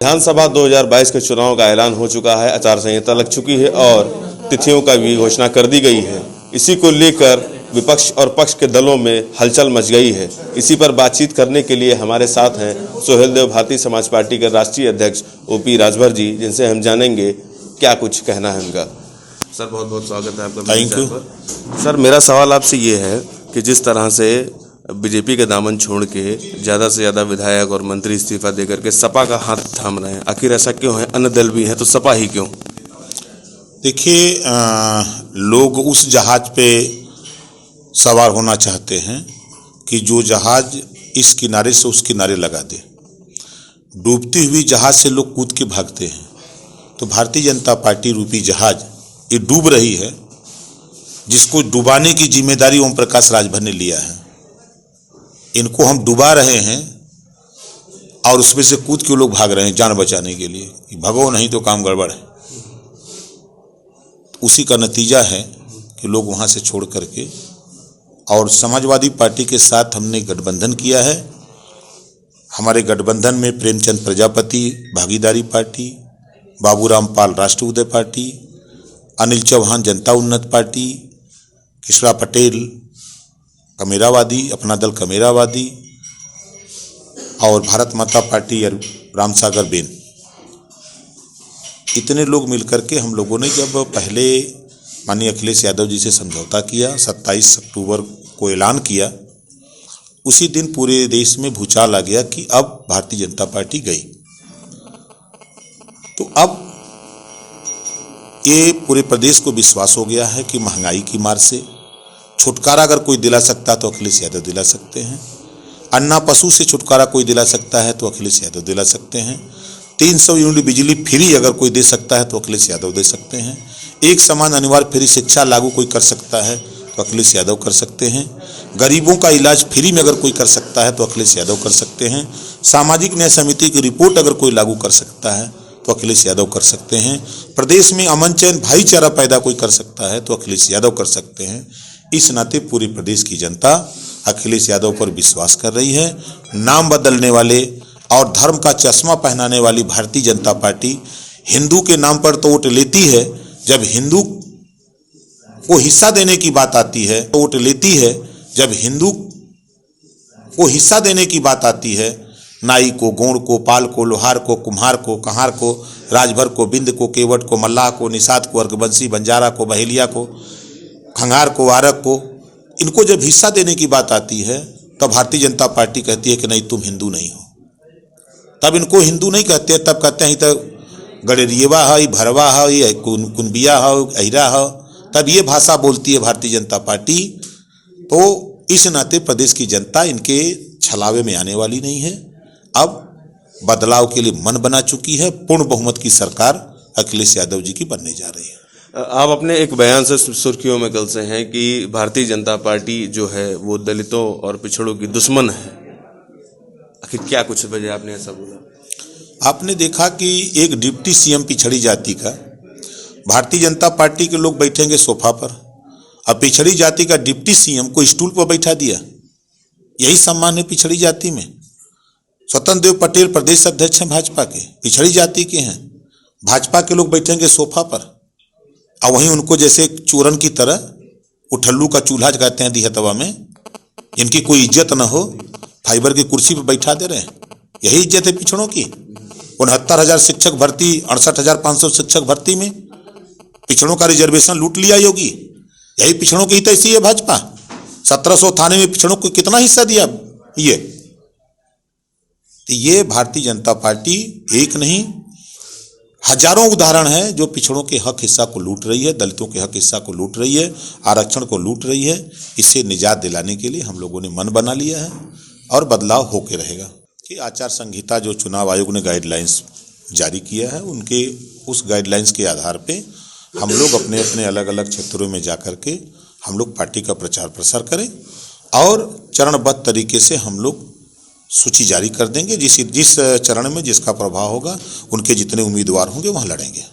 विधानसभा 2022 के चुनाव का ऐलान हो चुका है, आचार संहिता लग चुकी है और तिथियों का भी घोषणा कर दी गई है। इसी को लेकर विपक्ष और पक्ष के दलों में हलचल मच गई है। इसी पर बातचीत करने के लिए हमारे साथ हैं सोहेल देव, भारतीय समाज पार्टी के राष्ट्रीय अध्यक्ष ओपी राजभर जी, जिनसे हम जानेंगे क्या कुछ कहना है उनका। सर, बहुत बहुत स्वागत है आपका। Thank you. सर, मेरा सवाल आपसे ये है कि जिस तरह से बीजेपी के दामन छोड़ के ज़्यादा से ज़्यादा विधायक और मंत्री इस्तीफा देकर के सपा का हाथ थाम रहे हैं, आखिर ऐसा क्यों है? अन्य दल भी हैं तो सपा ही क्यों? देखिए, लोग उस जहाज पे सवार होना चाहते हैं कि जो जहाज इस किनारे से उस किनारे लगा दे। डूबती हुई जहाज से लोग कूद के भागते हैं, तो भारतीय जनता पार्टी रूपी जहाज ये डूब रही है, जिसको डुबाने की जिम्मेदारी ओम प्रकाश राजभर ने लिया है। इनको हम डुबा रहे हैं और उसमें से कूद के लोग भाग रहे हैं जान बचाने के लिए। भगो नहीं तो काम गड़बड़ है। उसी का नतीजा है कि लोग वहां से छोड़ करके, और समाजवादी पार्टी के साथ हमने गठबंधन किया है। हमारे गठबंधन में प्रेमचंद प्रजापति भागीदारी पार्टी, बाबूराम पाल राष्ट्रीय उदय पार्टी, अनिल चौहान जनता उन्नत पार्टी, किशोर पटेल कमेरावादी, अपना दल कमेरावादी, और भारत माता पार्टी रामसागर बेन, इतने लोग मिलकर के हम लोगों ने जब पहले माननीय अखिलेश यादव जी से समझौता किया, 27 अक्टूबर को ऐलान किया, उसी दिन पूरे देश में भूचाल आ गया कि अब भारतीय जनता पार्टी गई। तो अब ये पूरे प्रदेश को विश्वास हो गया है कि महंगाई की मार से छुटकारा अगर कोई दिला सकता है तो अखिलेश यादव दिला सकते हैं। अन्ना पशु से छुटकारा कोई दिला सकता है तो अखिलेश यादव दिला सकते हैं। 300 यूनिट बिजली फ्री अगर कोई दे सकता है तो अखिलेश यादव दे सकते हैं। एक समान अनिवार्य फ्री शिक्षा लागू कोई कर सकता है तो अखिलेश यादव कर सकते हैं। गरीबों का इलाज फ्री में अगर कोई कर सकता है तो अखिलेश यादव कर सकते हैं। सामाजिक न्याय समिति की रिपोर्ट अगर कोई लागू कर सकता है तो अखिलेश यादव कर सकते हैं। प्रदेश में अमन चैन भाईचारा पैदा कोई कर सकता है तो अखिलेश यादव कर सकते हैं। इस नाते पूरे प्रदेश की जनता अखिलेश यादव पर विश्वास कर रही है। नाम बदलने वाले और धर्म का चश्मा पहनाने वाली भारतीय जनता पार्टी हिंदू के नाम पर तो वोट लेती है, जब हिंदू को हिस्सा देने की बात आती है तो वोट लेती है। जब हिंदू को हिस्सा देने की बात आती है, नाई को, गोंड को, पाल को, लोहार को, कुम्हार को, कहार को, राजभर को, बिंद को, केवट को, मल्लाह को, निषाद को, अर्गवंशी, बंजारा को, बहेलिया को, खंगार को, आरक को, इनको जब हिस्सा देने की बात आती है तब भारतीय जनता पार्टी कहती है कि नहीं, तुम हिंदू नहीं हो। तब इनको हिंदू नहीं कहते, तब कहते हैं तो गडेरिएवा है, भरवा है, कुनबिया है, अहिरा है। तब ये भाषा बोलती है भारतीय जनता पार्टी। तो इस नाते प्रदेश की जनता इनके छलावे में आने वाली नहीं है। अब बदलाव के लिए मन बना चुकी है। पूर्ण बहुमत की सरकार अखिलेश यादव जी की बनने जा रही है। आप अपने एक बयान से सुर्खियों में कल से हैं कि भारतीय जनता पार्टी जो है वो दलितों और पिछड़ों की दुश्मन है। आखिर क्या कुछ वजह आपने ऐसा बोला? आपने देखा कि एक डिप्टी सीएम पिछड़ी जाति का, भारतीय जनता पार्टी के लोग बैठेंगे सोफा पर, अब पिछड़ी जाति का डिप्टी सीएम को स्टूल पर बैठा दिया। यही सम्मान है पिछड़ी जाति में। स्वतंत्र देव पटेल प्रदेश अध्यक्ष हैं भाजपा के, पिछड़ी जाति के हैं। भाजपा के लोग बैठेंगे सोफा पर और वहीं उनको जैसे चोरन की तरह उठल्लू का चूल्हा कहते हैं दिहतवा में, इनकी कोई इज्जत न हो, फाइबर की कुर्सी पर बैठा दे रहे हैं। यही इज्जत है पिछड़ों की। 69,000 शिक्षक भर्ती, 68,500 शिक्षक भर्ती में पिछड़ों का रिजर्वेशन लूट लिया योगी। यही पिछड़ों की तैसी है भाजपा। 1700 थाने में पिछड़ों को कितना हिस्सा दिया ये भारतीय जनता पार्टी एक नहीं हजारों उदाहरण है जो पिछड़ों के हक हिस्सा को लूट रही है, दलितों के हक हिस्सा को लूट रही है, आरक्षण को लूट रही है। इससे निजात दिलाने के लिए हम लोगों ने मन बना लिया है और बदलाव होके रहेगा। कि आचार संहिता जो चुनाव आयोग ने गाइडलाइंस जारी किया है, उनके उस गाइडलाइंस के आधार पे हम लोग अपने अपने अलग अलग क्षेत्रों में जाकर के हम लोग पार्टी का प्रचार प्रसार करें और चरणबद्ध तरीके से हम लोग सूची जारी कर देंगे। जिस चरण में जिसका प्रभाव होगा, उनके जितने उम्मीदवार होंगे वहाँ लड़ेंगे।